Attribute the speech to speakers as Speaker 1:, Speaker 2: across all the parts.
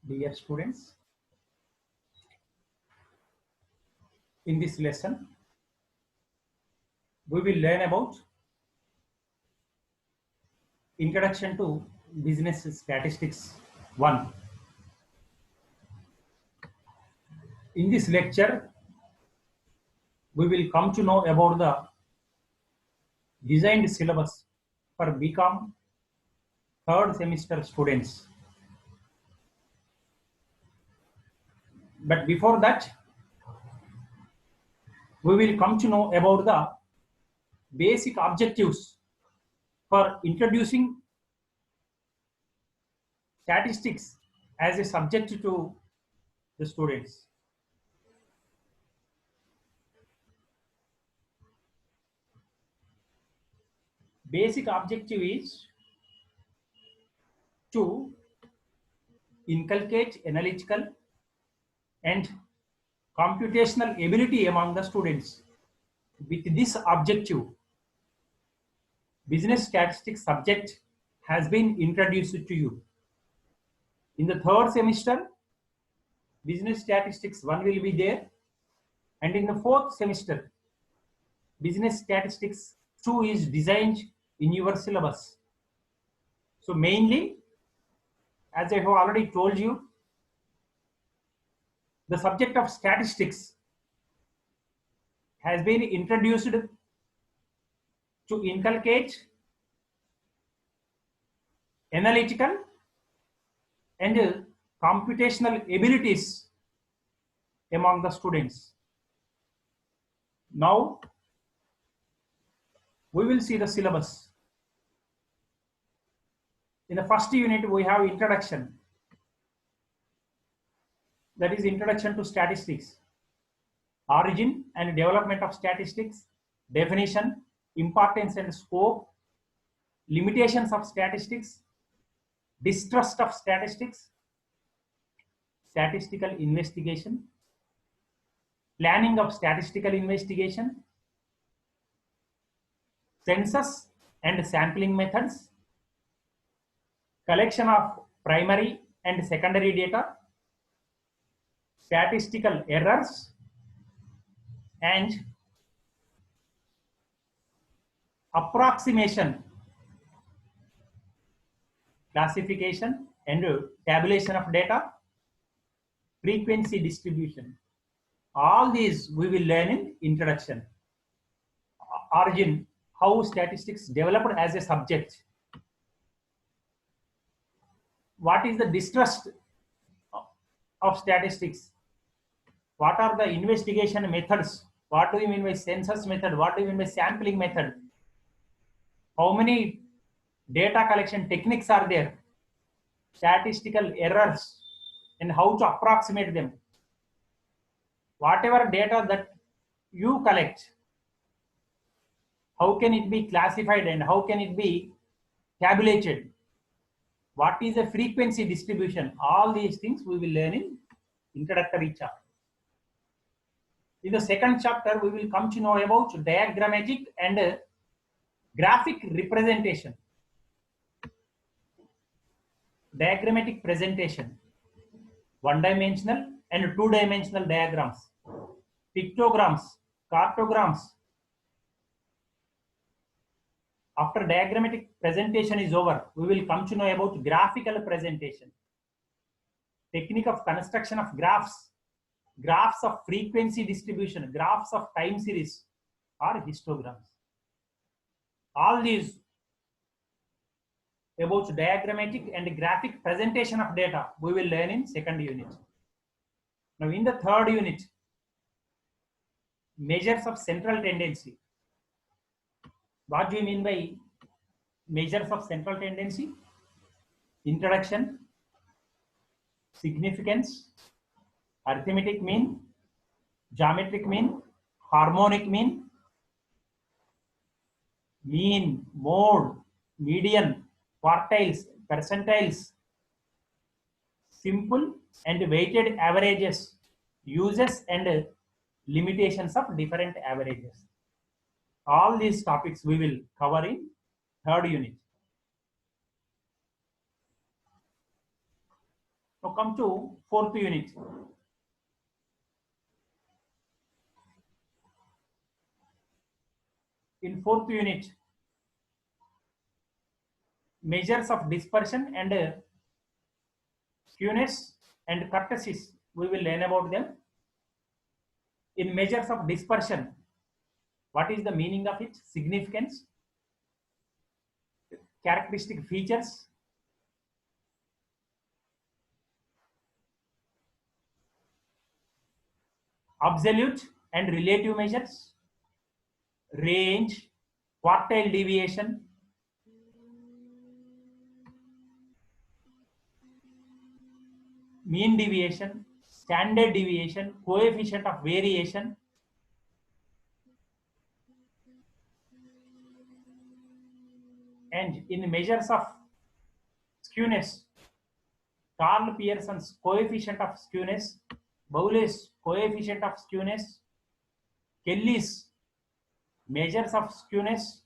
Speaker 1: Dear students, in this lesson, we will learn about Introduction to Business Statistics 1. In this lecture, we will come to know about the designed syllabus for BCom third semester students. But before that, we will come to know about the basic objectives for introducing statistics as a subject to the students. Basic objective is to inculcate analytical and computational ability among the students. With this objective, business statistics subject has been introduced to you. In the third semester, business statistics 1 will be there, and in the fourth semester, business statistics 2 is designed in your syllabus. So mainly, as I have already told you, the subject of statistics has been introduced to inculcate analytical and computational abilities among the students. Now, we will see the syllabus. In the first unit, we have introduction. That is introduction to statistics. Origin and development of statistics, definition, importance and scope, limitations of statistics, distrust of statistics, statistical investigation, planning of statistical investigation, census and sampling methods, collection of primary and secondary data, statistical errors, and approximation, classification and tabulation of data, frequency distribution. All these we will learn in introduction. Origin, how statistics developed as a subject. What is the distrust of statistics? What are the investigation methods? What do you mean by census method? What do you mean by sampling method? How many data collection techniques are there? Statistical errors and how to approximate them. Whatever data that you collect, how can it be classified and how can it be tabulated? What is a frequency distribution? All these things we will learn in introductory chapter. In the second chapter, we will come to know about diagrammatic and graphic representation. Diagrammatic presentation, one-dimensional and two-dimensional diagrams, pictograms, cartograms. After diagrammatic presentation is over, we will come to know about graphical presentation, technique of construction of graphs, graphs of frequency distribution, graphs of time series or histograms. All these about diagrammatic and graphic presentation of data we will learn in second unit. Now in the third unit, measures of central tendency. What do you mean by measures of central tendency? Introduction, significance, arithmetic mean, geometric mean, harmonic mean, mean, mode, median, quartiles, percentiles, simple and weighted averages, uses and limitations of different averages. All these topics we will cover in third unit. Now come to fourth unit. In fourth unit, measures of dispersion and skewness and kurtosis, we will learn about them. In measures of dispersion, what is the meaning of it, significance, characteristic features, absolute and relative measures, range, quartile deviation, mean deviation, standard deviation, coefficient of variation, and in measures of skewness, Karl Pearson's coefficient of skewness, Bowley's coefficient of skewness, Kelly's measures of skewness,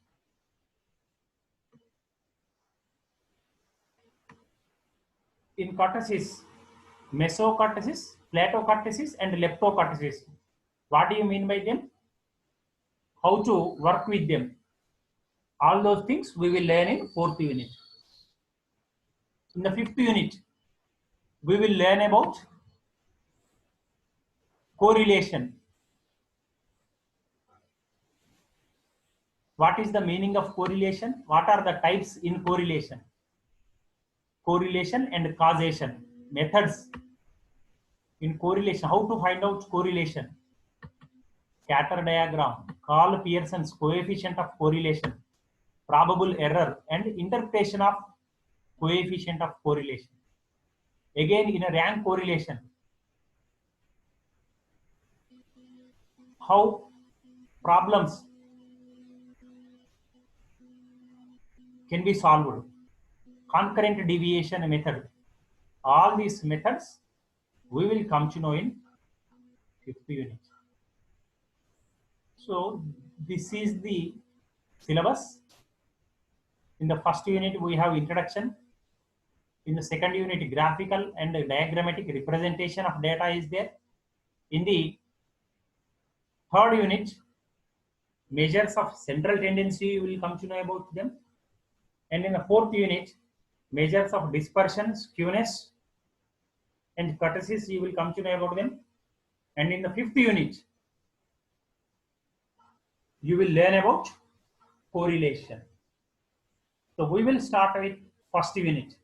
Speaker 1: in kurtosis, mesokurtosis, platokurtosis, and leptokurtosis. What do you mean by them? How to work with them? All those things we will learn in fourth unit. In the fifth unit, we will learn about correlation. What is the meaning of correlation? What are the types in correlation? Correlation and causation. Methods in correlation. How to find out correlation? Scatter diagram, Karl Pearson's coefficient of correlation, probable error, and interpretation of coefficient of correlation. Again, in a rank correlation, how problems can be solved, concurrent deviation method. All these methods we will come to know in fifth unit. So this is the syllabus. In the first unit, we have introduction. In the second unit, graphical and diagrammatic representation of data is there. In the third unit, measures of central tendency, you will come to know about them. And in the fourth unit, measures of dispersion, skewness, and kurtosis, you will come to know about them. And in the fifth unit, you will learn about correlation. So we will start with first unit.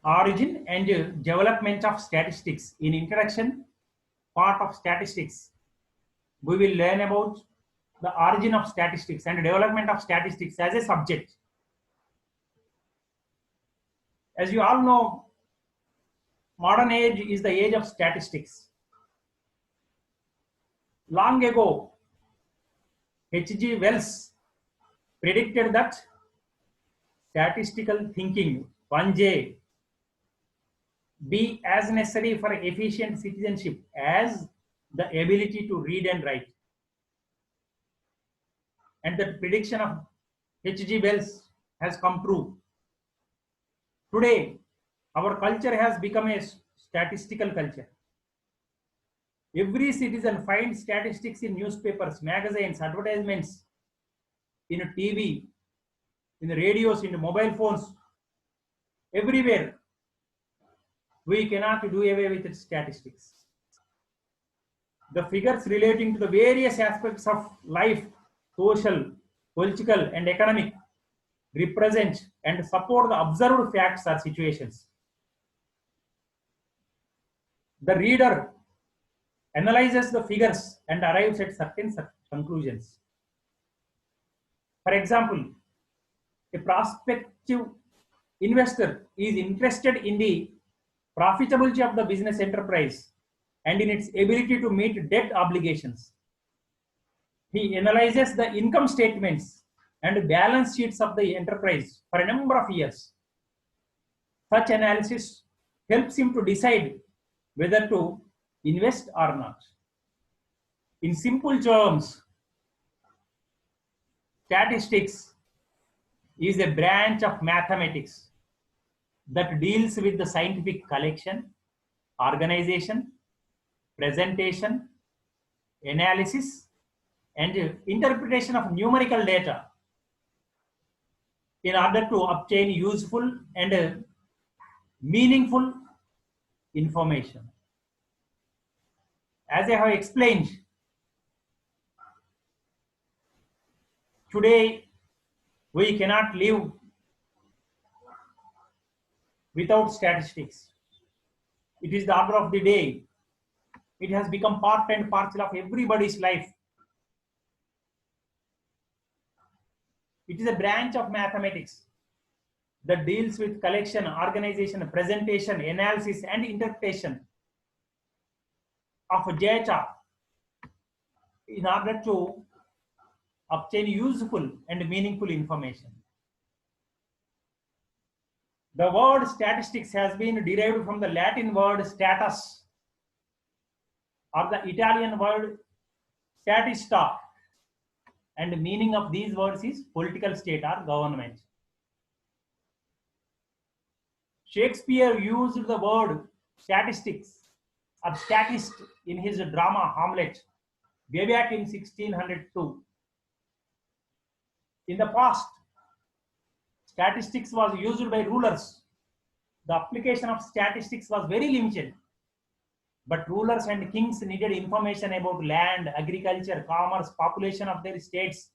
Speaker 1: Origin and development of statistics. In introduction part of statistics, we will learn about the origin of statistics and development of statistics as a subject. As you all know, modern age is the age of statistics. Long ago, H.G. Wells predicted that statistical thinking, 1J, be as necessary for efficient citizenship as the ability to read and write. And the prediction of H.G. Wells has come true. Today, our culture has become a statistical culture. Every citizen finds statistics in newspapers, magazines, advertisements, in TV, in radios, in mobile phones, everywhere. We cannot do away with statistics. The figures relating to the various aspects of life, social, political, and economic, represent and support the observed facts or situations. The reader analyzes the figures and arrives at certain conclusions. For example, a prospective investor is interested in the profitability of the business enterprise and in its ability to meet debt obligations. He analyzes the income statements and balance sheets of the enterprise for a number of years. Such analysis helps him to decide whether to invest or not. In simple terms, statistics is a branch of mathematics that deals with the scientific collection, organization, presentation, analysis, and interpretation of numerical data in order to obtain useful and meaningful information. As I have explained, today we cannot live without statistics. It is the order of the day. It has become part and parcel of everybody's life. It is a branch of mathematics that deals with collection, organization, presentation, analysis, and interpretation of data in order to obtain useful and meaningful information. The word statistics has been derived from the Latin word status or the Italian word statista, and the meaning of these words is political state or government. Shakespeare used the word statistics or statist in his drama Hamlet way back in 1602. In the past, statistics was used by rulers. The application of statistics was very limited, but rulers and kings needed information about land, agriculture, commerce, population of their states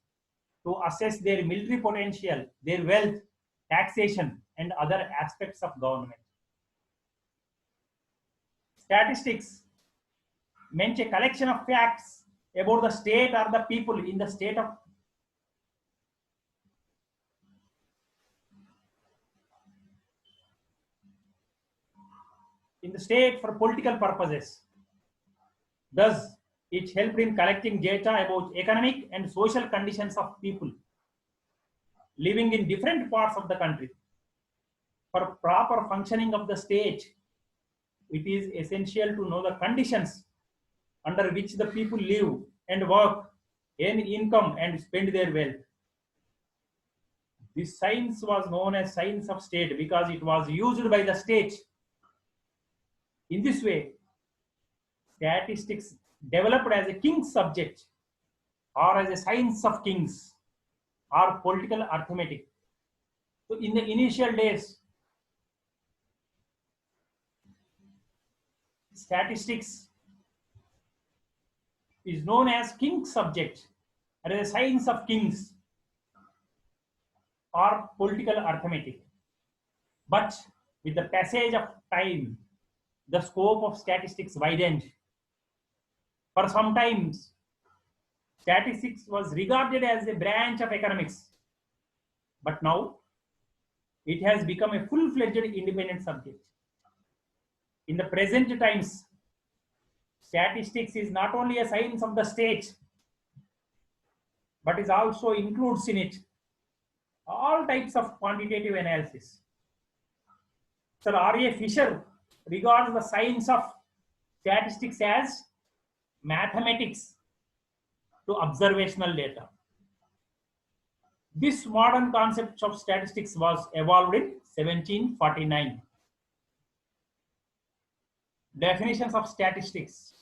Speaker 1: to assess their military potential, their wealth, taxation, and other aspects of government. Statistics meant a collection of facts about the state or the people in the state of for political purposes. Thus, it helped in collecting data about economic and social conditions of people living in different parts of the country. For proper functioning of the state, it is essential to know the conditions under which the people live and work, earn income, and spend their wealth. This science was known as science of state because it was used by the state. In this way, statistics developed as a king's subject or as a science of kings or political arithmetic. So in the initial days, statistics is known as king's subject or as a science of kings or political arithmetic. But with the passage of time, the scope of statistics widened. For some time, statistics was regarded as a branch of economics, but now it has become a full-fledged independent subject. In the present times, statistics is not only a science of the state, but is also includes in it all types of quantitative analysis. Sir R.A. Fisher regards the science of statistics as mathematics to observational data. This modern concept of statistics was evolved in 1749. Definitions of statistics.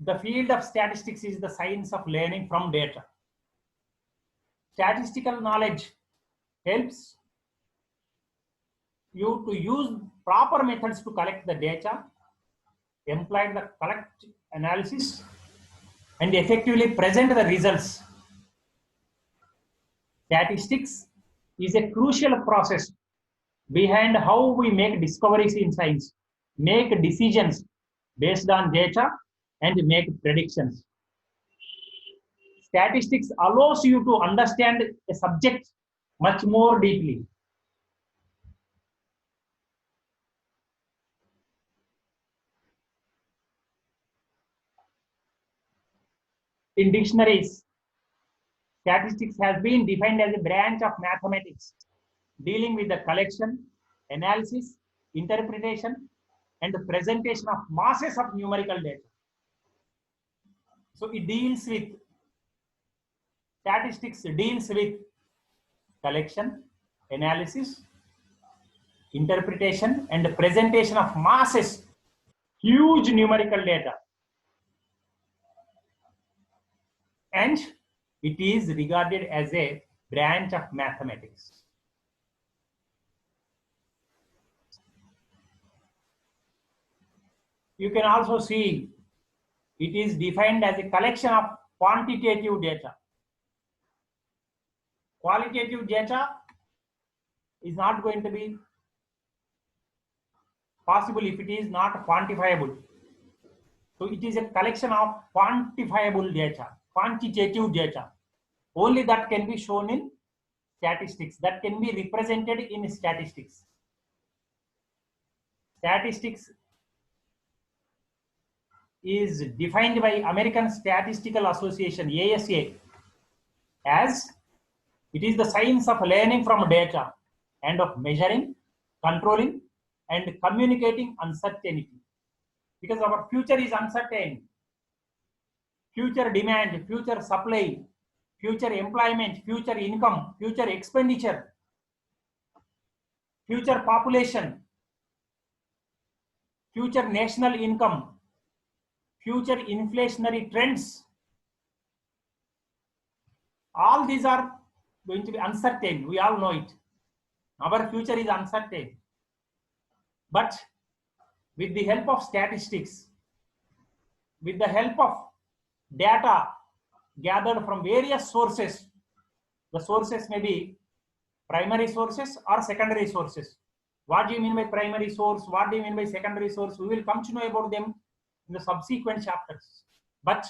Speaker 1: The field of statistics is the science of learning from data. Statistical knowledge helps you to use proper methods to collect the data, employ the correct analysis, and effectively present the results. Statistics is a crucial process behind how we make discoveries in science, make decisions based on data, and make predictions. Statistics allows you to understand a subject much more deeply. In dictionaries, statistics has been defined as a branch of mathematics dealing with the collection, analysis, interpretation, and the presentation of masses of numerical data. So it deals with statistics deals with collection, analysis, interpretation and presentation of masses, huge numerical data. And it is regarded as a branch of mathematics. You can also see it is defined as a collection of quantitative data. Qualitative data is not going to be possible if it is not quantifiable. So it is a collection of quantifiable data, quantitative data. Only that can be shown in statistics, that can be represented in statistics. Statistics is defined by American Statistical Association, ASA, as it is the science of learning from data and of measuring, controlling, and communicating uncertainty. Because our future is uncertain. Future demand, future supply, future employment, future income, future expenditure, future population, future national income, future inflationary trends. All these are going to be uncertain. We all know it. Our future is uncertain. But with the help of statistics, with the help of data gathered from various sources, the sources may be primary sources or secondary sources. What do you mean by primary source? What do you mean by secondary source? We will come to know about them in the subsequent chapters. But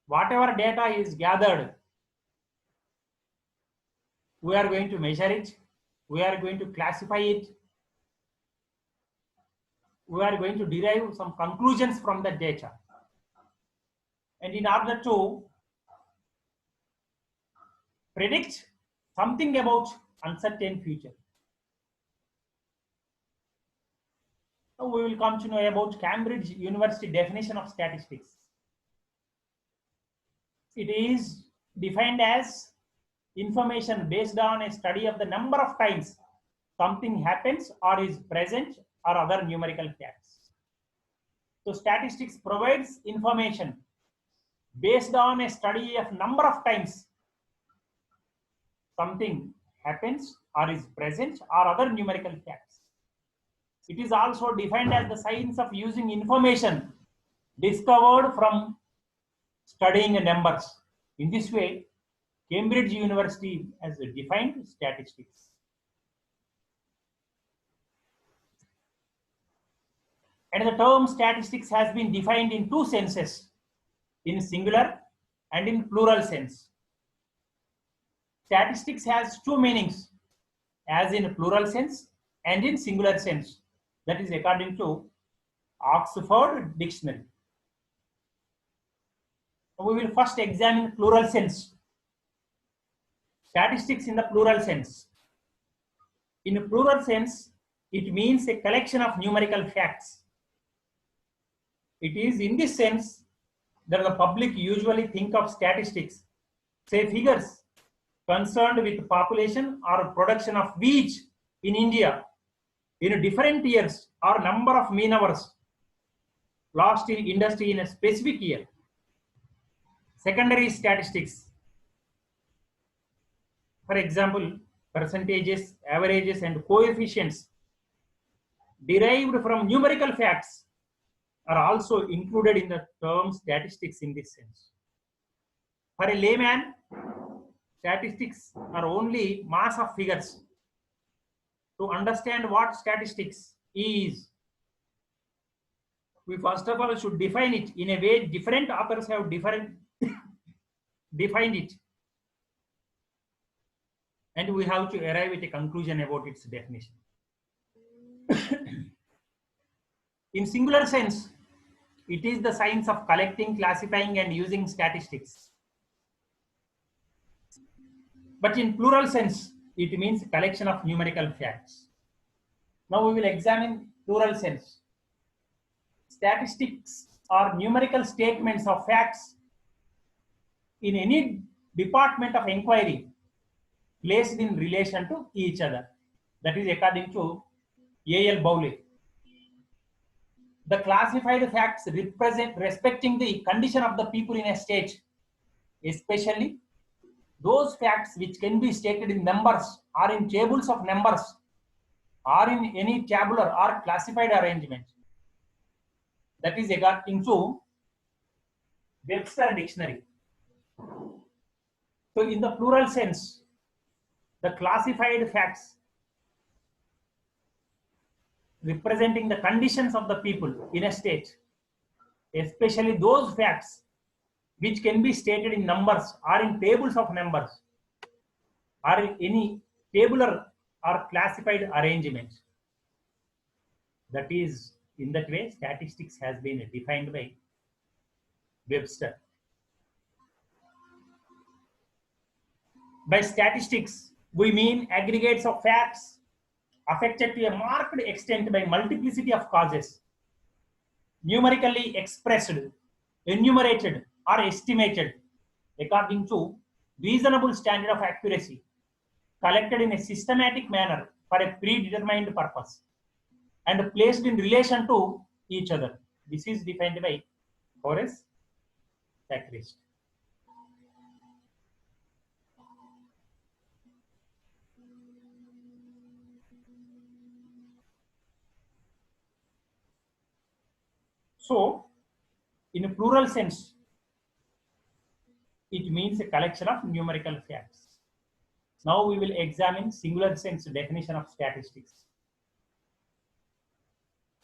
Speaker 1: whatever data is gathered, we are going to measure it, we are going to classify it, we are going to derive some conclusions from the data. And in order to predict something about uncertain future. So we will come to know about Cambridge University definition of statistics. It is defined as information based on a study of the number of times something happens or is present or other numerical facts. So statistics provides information based on a study of number of times something happens or is present or other numerical facts. It is also defined as the science of using information discovered from studying numbers. In this way, Cambridge University has defined statistics. And the term statistics has been defined in two senses, in singular and in plural sense. Statistics has two meanings, as in plural sense and in singular sense. That is according to Oxford Dictionary. We will first examine plural sense. Statistics in the plural sense. In a plural sense, it means a collection of numerical facts. It is in this sense that the public usually think of statistics, say figures concerned with population or production of wheat in India in different years or number of mean hours lost in industry in a specific year. Secondary statistics, for example, percentages, averages, and coefficients derived from numerical facts are also included in the term statistics in this sense. For a layman, statistics are only mass of figures. To understand what statistics is, we first of all should define it in a way different authors have defined it. And we have to arrive at a conclusion about its definition. In singular sense, it is the science of collecting, classifying, and using statistics. But in plural sense, it means collection of numerical facts. Now we will examine plural sense. Statistics are numerical statements of facts in any department of inquiry placed in relation to each other. That is according to A.L. Bowley. The classified facts represent respecting the condition of the people in a state, especially those facts which can be stated in numbers or in tables of numbers or in any tabular or classified arrangement. That is according to Webster Dictionary. So in the plural sense, the classified facts representing the conditions of the people in a state, especially those facts which can be stated in numbers or in tables of numbers or in any tabular or classified arrangement. That is, in that way, statistics has been defined by Webster. By statistics, we mean aggregates of facts affected to a marked extent by multiplicity of causes, numerically expressed, enumerated, or estimated according to reasonable standard of accuracy, collected in a systematic manner for a predetermined purpose, and placed in relation to each other. This is defined by Horace Sacrist. So, in a plural sense, it means a collection of numerical facts. Now we will examine singular sense definition of statistics.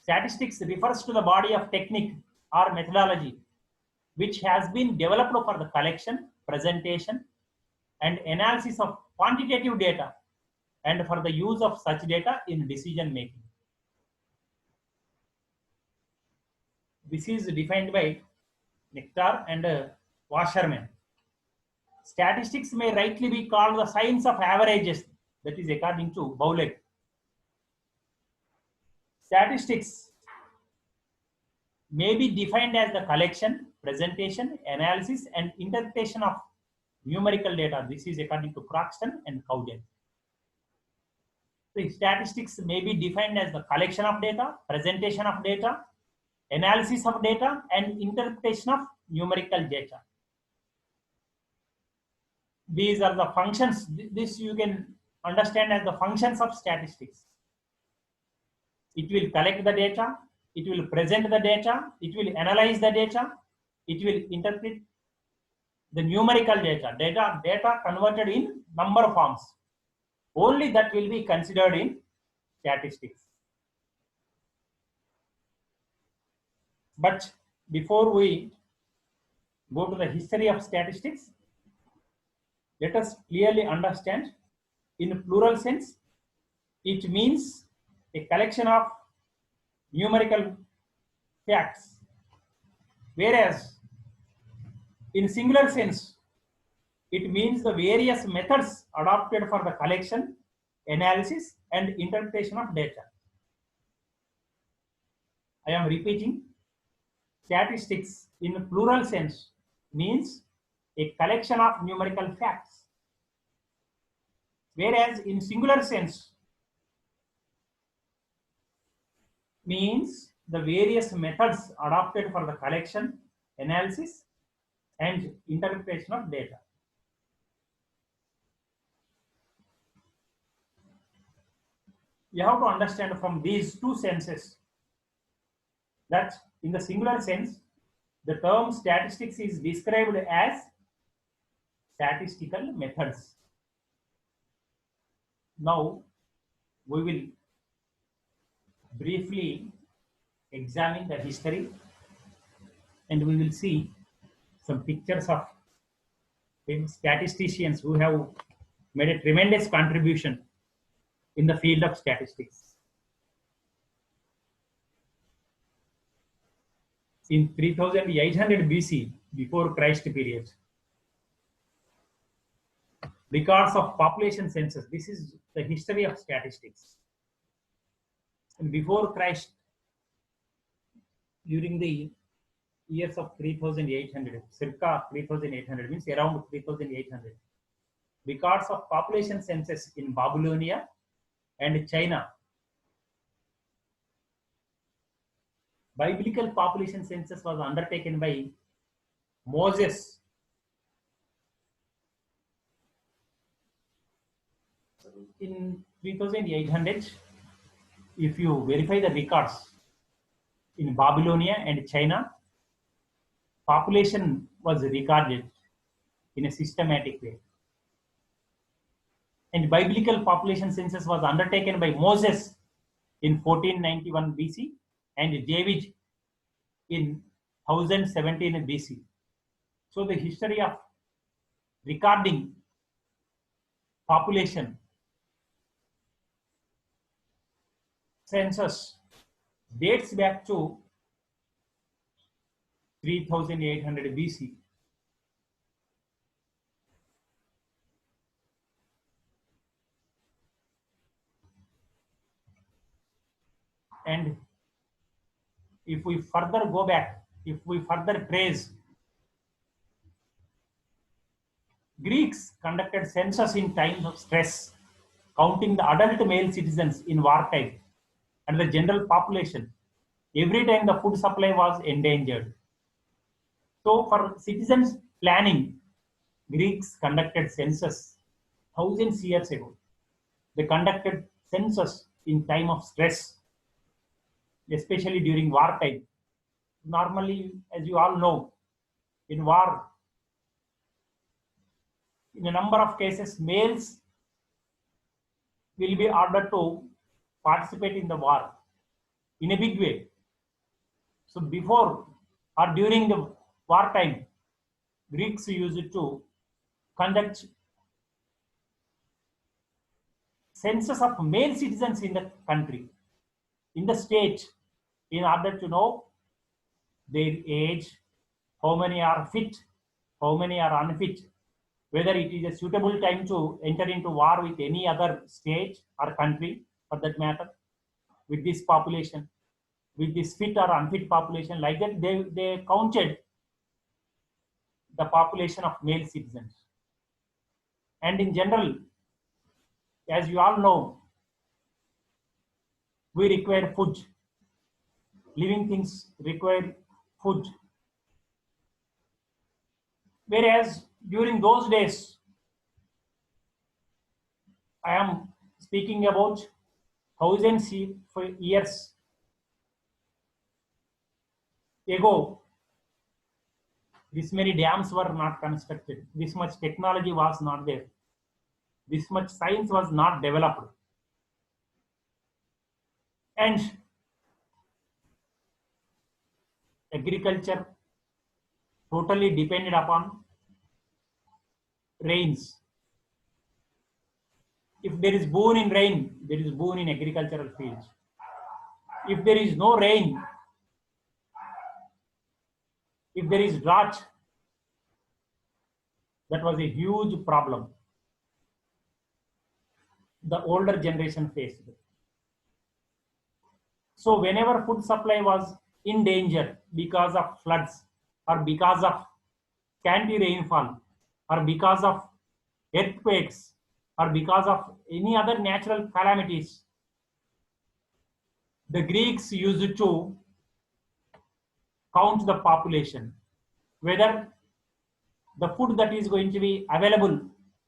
Speaker 1: Statistics refers to the body of technique or methodology which has been developed for the collection, presentation, and analysis of quantitative data and for the use of such data in decision making. This is defined by Nectar and Wasserman. Statistics may rightly be called the science of averages, that is according to Bowley. Statistics may be defined as the collection, presentation, analysis, and interpretation of numerical data. This is according to Croxton and Cowden. So statistics may be defined as the collection of data, presentation of data, analysis of data, and interpretation of numerical data. These are the functions. This you can understand as the functions of statistics. It will collect the data, it will present the data, it will analyze the data, it will interpret the numerical data, data converted in number forms. Only that will be considered in statistics. But before we go to the history of statistics, let us clearly understand in plural sense, it means a collection of numerical facts, whereas in singular sense, it means the various methods adopted for the collection, analysis, and interpretation of data. I am repeating, statistics in plural sense means a collection of numerical facts, whereas in singular sense means the various methods adopted for the collection, analysis, and interpretation of data. You have to understand from these two senses that in the singular sense, the term statistics is described as statistical methods. Now, we will briefly examine the history and we will see some pictures of statisticians who have made a tremendous contribution in the field of statistics. In 3800 BC, before Christ period, records of population census. This is the history of statistics. And before Christ, during the years of 3800, circa 3800 means around 3800, records of population census in Babylonia and China. Biblical population census was undertaken by Moses in 3800. If you verify the records in Babylonia and China, population was recorded in a systematic way. And biblical population census was undertaken by Moses in 1491 BC and David in 1017 BC. So the history of recording population census dates back to 3800 BC. And if we further go back, if we further trace, Greeks conducted census in times of stress, counting the adult male citizens in wartime and the general population every time the food supply was endangered. So for citizens planning, Greeks conducted census thousands years ago. They conducted census in time of stress, especially during wartime. Normally, as you all know, in war, in a number of cases, males will be ordered to participate in the war in a big way. So before or during the wartime, Greeks used to conduct census of male citizens in the country, in the state, in order to know their age, how many are fit, how many are unfit, whether it is a suitable time to enter into war with any other state or country for that matter, with this population, with this fit or unfit population. Like that, they counted the population of male citizens. And in general, as you all know, we require food. Living things require food. Whereas during those days, I am speaking about thousands of years ago, this many dams were not constructed. This much technology was not there. This much science was not developed. And agriculture totally depended upon rains. If there is boon in rain, there is boon in agricultural fields. If there is no rain, if there is drought, that was a huge problem the older generation faced. So whenever food supply was in danger because of floods or because of scanty rainfall or because of earthquakes or because of any other natural calamities, the Greeks used to count the population, whether the food that is going to be available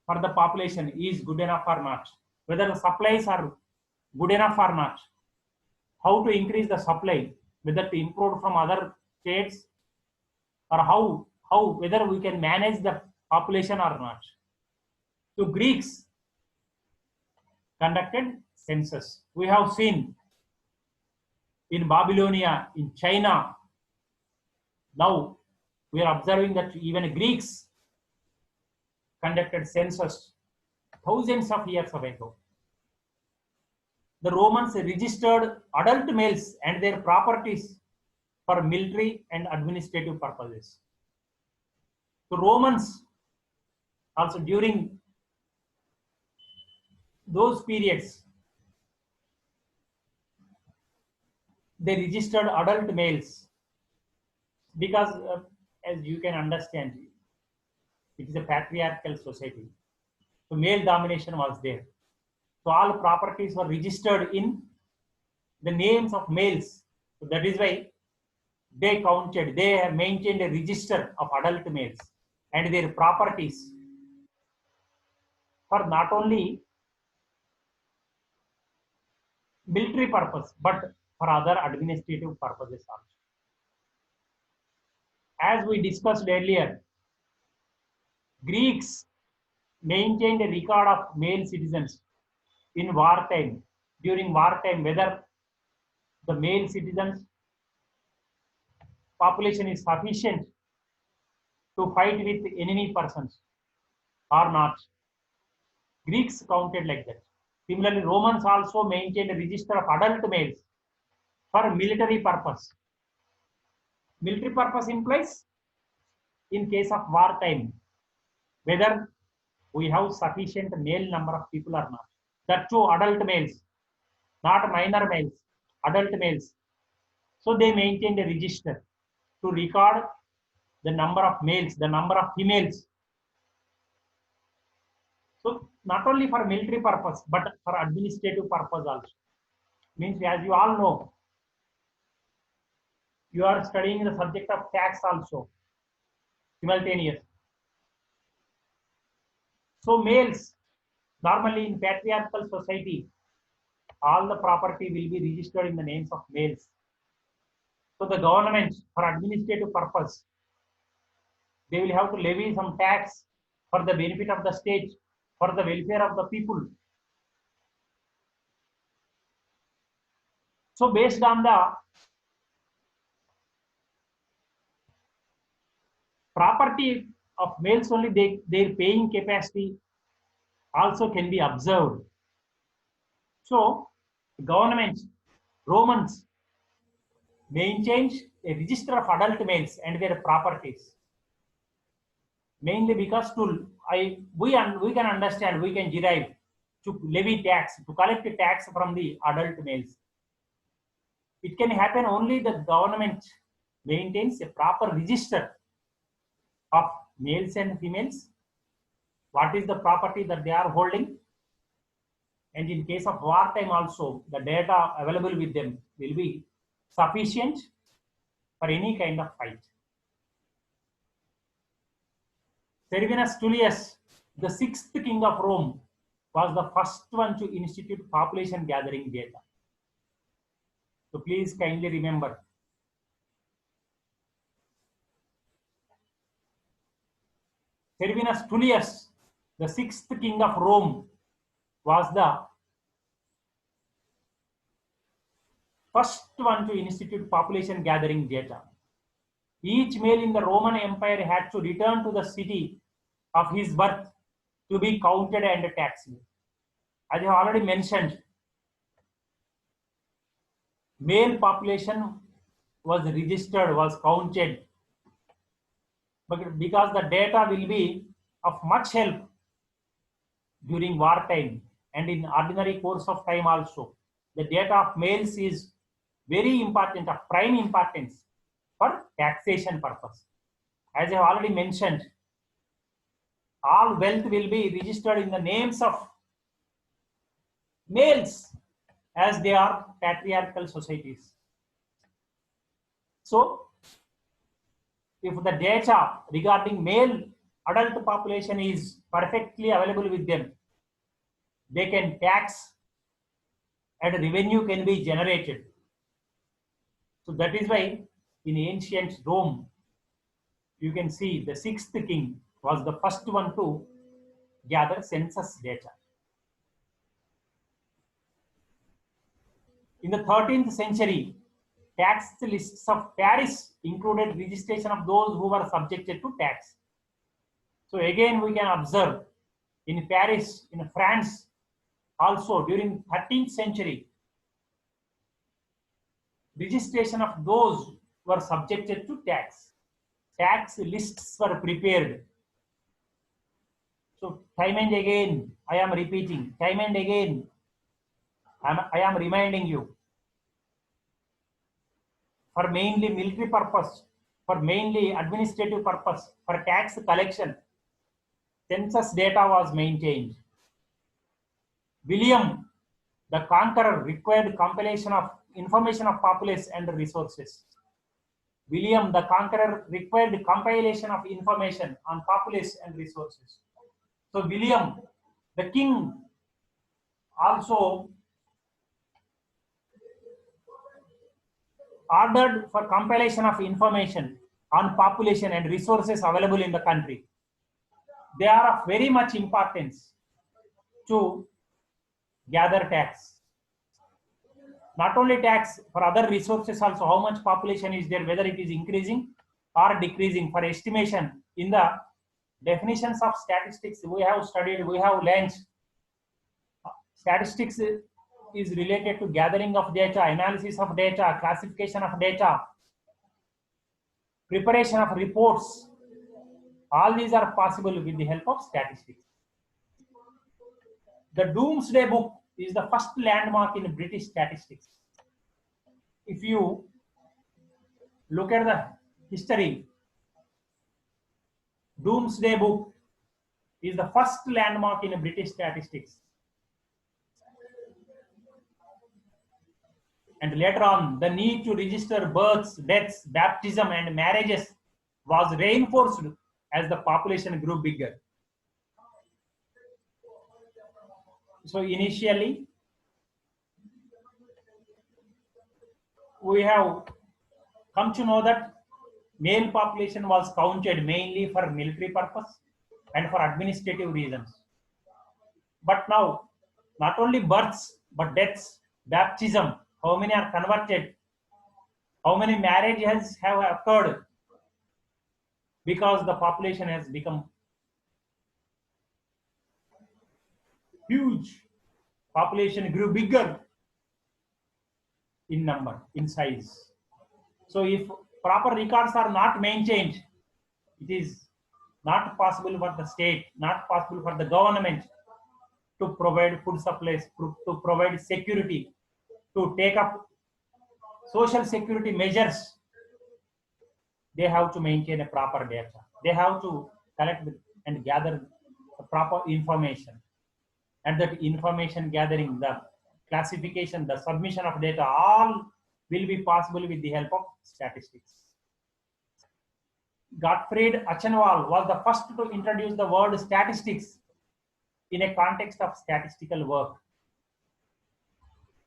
Speaker 1: for the population is good enough or not, whether the supplies are good enough or not, how to increase the supply, whether to import from other states, or how whether we can manage the population or not. So Greeks conducted census. We have seen in Babylonia, in China. Now we are observing that even Greeks conducted census thousands of years ago. The Romans registered adult males and their properties for military and administrative purposes. The Romans also during those periods, they registered adult males because as you can understand, it is a patriarchal society. So male domination was there. So all properties were registered in the names of males. So that is why they have maintained a register of adult males and their properties for not only military purpose, but for other administrative purposes also. As we discussed earlier, Greeks maintained a record of male citizens in wartime, during wartime, whether the male citizens population is sufficient to fight with enemy persons or not. Greeks counted like that. Similarly, Romans also maintained a register of adult males for military purpose. Military purpose implies in case of wartime, whether we have sufficient male number of people or not. That too adult males, not minor males, adult males. So they maintained a register to record the number of males, the number of females. So not only for military purpose, but for administrative purpose also. Means as you all know, you are studying the subject of tax also, simultaneous. So males, normally in patriarchal society, all the property will be registered in the names of males. So the government, for administrative purpose, they will have to levy some tax for the benefit of the state, for the welfare of the people. So based on the property of males only, their paying capacity also can be observed. So government, Romans, maintained a register of adult males and their properties. Mainly because we can understand, we can derive to levy tax, to collect a tax from the adult males. It can happen only the government maintains a proper register of males and females. What is the property that they are holding? And in case of wartime also, the data available with them will be sufficient for any kind of fight. Servianus Tullius, the 6th king of Rome, was the first one to institute population gathering data. So please kindly remember. Servianus Tullius, the 6th king of Rome, was the first one to institute population gathering data. Each male in the Roman Empire had to return to the city of his birth to be counted and taxed. As I have already mentioned, male population was registered, was counted, but because the data will be of much help during wartime and in ordinary course of time also. The data of males is very important, of prime importance for taxation purpose. As I have already mentioned, all wealth will be registered in the names of males as they are patriarchal societies. So, if the data regarding male adult population is perfectly available with them, they can tax and revenue can be generated. So that is why in ancient Rome, you can see the 6th king was the first one to gather census data. In the 13th century, tax lists of Paris included registration of those who were subjected to tax. So again, we can observe in Paris, in France, also during 13th century, registration of those who were subjected to tax. Tax lists were prepared. So time and again, I am repeating, time and again, I am reminding you, for mainly military purpose, for mainly administrative purpose, for tax collection, census data was maintained. William The conqueror required compilation of information of populace and resources. William the Conqueror required compilation of information on populace and resources. So William the king also ordered for compilation of information on population and resources available in the country. They are of very much importance to gather tax. Not only tax, for other resources also, how much population is there, whether it is increasing or decreasing, for estimation. In the definitions of statistics we have studied, we have learned statistics is related to gathering of data, analysis of data, classification of data, preparation of reports. All these are possible with the help of statistics. The Doomsday Book is the first landmark in British statistics. If you look at the history, Doomsday Book is the first landmark in British statistics. And later on, the need to register births, deaths, baptism, and marriages was reinforced as the population grew bigger. So initially, we have come to know that male population was counted mainly for military purpose and for administrative reasons. But now, not only births, but deaths, baptism, how many are converted, how many marriages have occurred, because the population has become huge. Population grew bigger in number, in size. So if proper records are not maintained, it is not possible for the state, not possible for the government to provide food supplies, to provide security, to take up social security measures. They have to maintain a proper data. They have to collect and gather the proper information. And that information gathering, the classification, the submission of data, all will be possible with the help of statistics. Gottfried Aschenwald was the first to introduce the word statistics in a context of statistical work.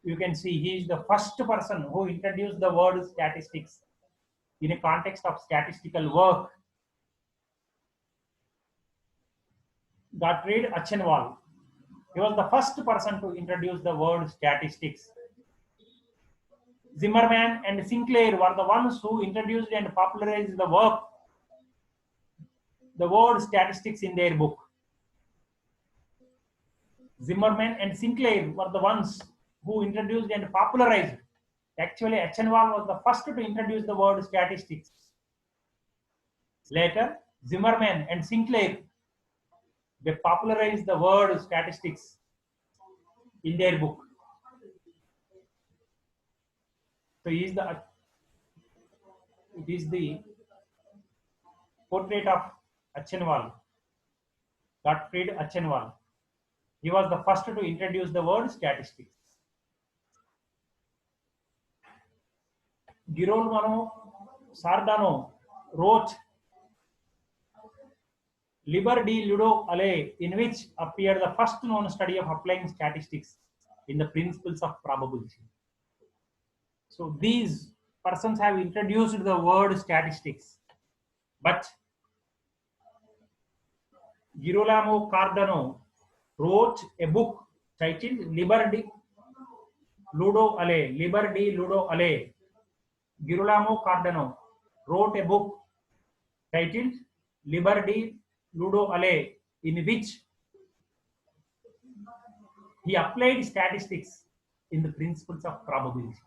Speaker 1: You can see he is the first person who introduced the word statistics in a context of statistical work. Gottfried Aschenwald. He was the first person to introduce the word statistics. Zimmerman and Sinclair were the ones who introduced and popularized the word statistics in their book. Zimmerman and Sinclair were the ones who introduced and popularized. Actually, Aschenwald was the first to introduce the word statistics. Later, Zimmerman and Sinclair, they popularized the word statistics in their book. So it is the portrait of Aschenwald, Gottfried Aschenwald. He was the first to introduce the word statistics. Girolamo Sardano wrote Liber di Ludo Alle, in which appeared the first known study of applying statistics in the principles of probability. So these persons have introduced the word statistics, but Girolamo Cardano wrote a book titled Liber di Ludo Alle. Liber di Ludo Alle. Girolamo Cardano wrote a book titled Liber di Ludo Alle, in which he applied statistics in the principles of probability.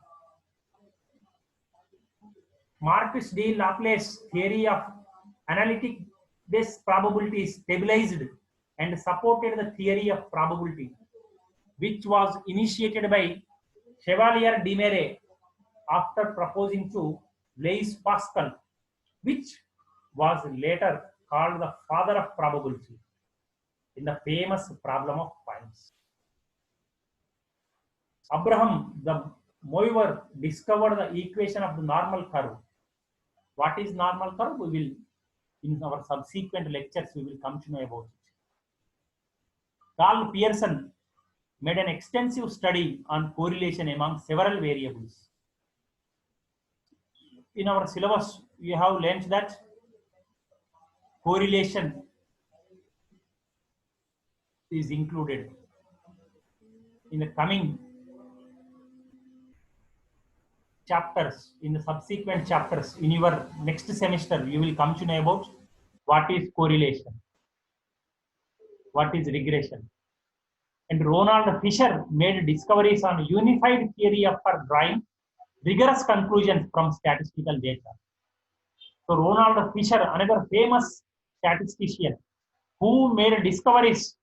Speaker 1: Marcus de Laplace's theory of analytic-based probability stabilized and supported the theory of probability, which was initiated by Chevalier de Marais after proposing to Blaise Pascal, which was later called the father of probability in the famous problem of points. Abraham, the mover, discovered the equation of the normal curve. What is normal curve? We will, in our subsequent lectures, we will come to know about it. Carl Pearson made an extensive study on correlation among several variables. In our syllabus, we have learned that correlation is included. In the coming chapters, in the subsequent chapters, in your next semester, you will come to know about what is correlation, what is regression. And Ronald Fisher made discoveries on unified theory for drawing rigorous conclusions from statistical data. So Ronald Fisher, another famous statistician, who made discoveries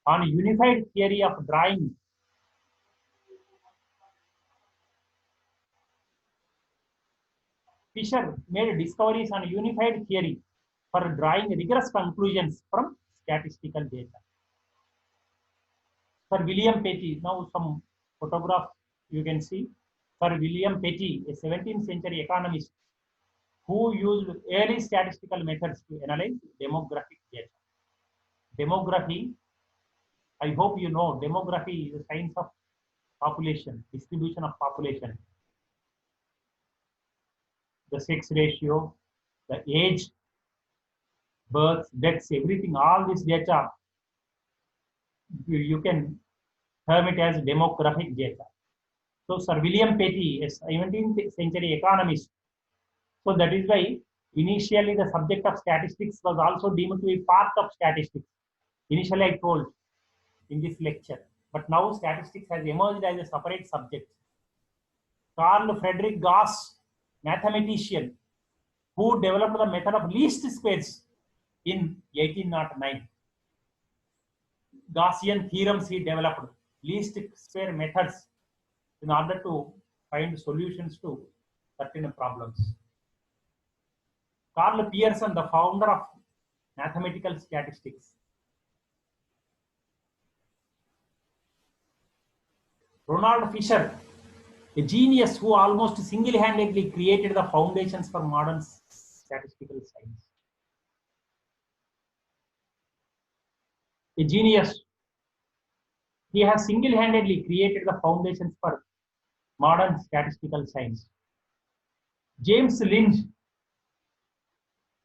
Speaker 1: on unified theory of drawing Fisher made discoveries on unified theory for drawing rigorous conclusions from statistical data. Sir William Petty, now some photograph you can see. Sir William Petty, a 17th century economist who used early statistical methods to analyze demographic data. Demography, I hope you know, demography is the science of population, distribution of population, the sex ratio, the age, births, deaths, everything, all this data, you can term it as demographic data. So Sir William Petty, a 17th century economist, so that is why initially the subject of statistics was also deemed to be part of statistics. Initially I told in this lecture, but now statistics has emerged as a separate subject. Carl Friedrich Gauss, mathematician, who developed the method of least squares in 1809. Gaussian theorems he developed, least square methods in order to find solutions to certain problems. Carl Pearson, the founder of mathematical statistics. Ronald Fisher, a genius who almost single-handedly created the foundations for modern statistical science. A genius. He has single-handedly created the foundations for modern statistical science. James Lind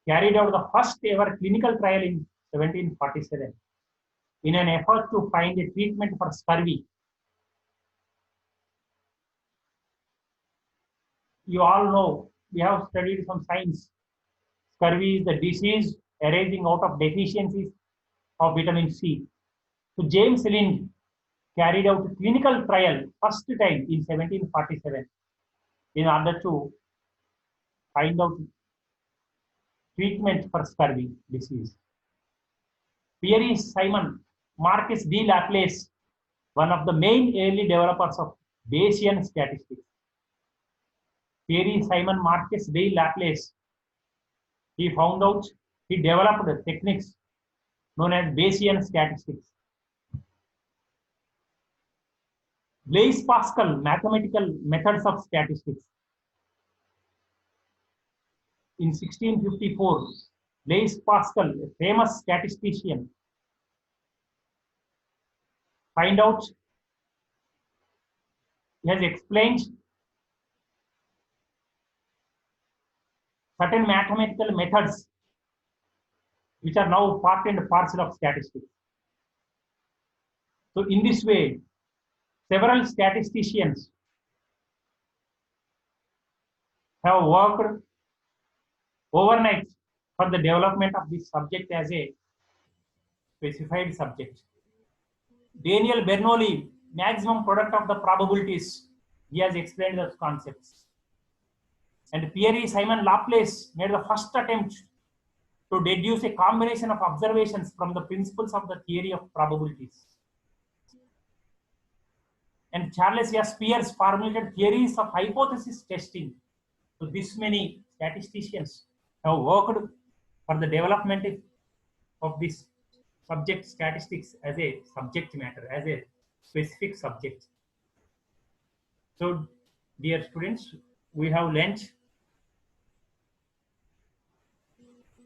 Speaker 1: carried out the first ever clinical trial in 1747 in an effort to find a treatment for scurvy. You all know, we have studied some science. Scurvy is the disease arising out of deficiencies of vitamin C. So James Lind carried out a clinical trial first time in 1747 in order to find out treatment for scurvy disease. Pierre Simon Marquis de Laplace, one of the main early developers of Bayesian statistics. Pierre Simon Marquis de Laplace, he developed techniques known as Bayesian statistics. Blaise Pascal, mathematical methods of statistics. In 1654, Blaise Pascal, a famous statistician, he has explained certain mathematical methods which are now part and parcel of statistics. So in this way, several statisticians have worked overnight for the development of this subject as a specified subject. Daniel Bernoulli, maximum product of the probabilities, he has explained those concepts. And Pierre Simon Laplace made the first attempt to deduce a combination of observations from the principles of the theory of probabilities. And Charles S. Peirce formulated theories of hypothesis testing. So this many statisticians have worked for the development of this subject, statistics, as a subject matter, as a specific subject. So, dear students, we have learnt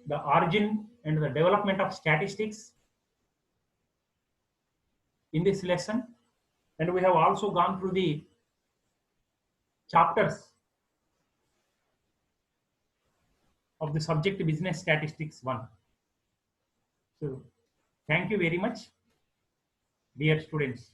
Speaker 1: the origin and the development of statistics in this lesson, and we have also gone through the chapters of the subject business statistics 1. So, thank you very much, dear students.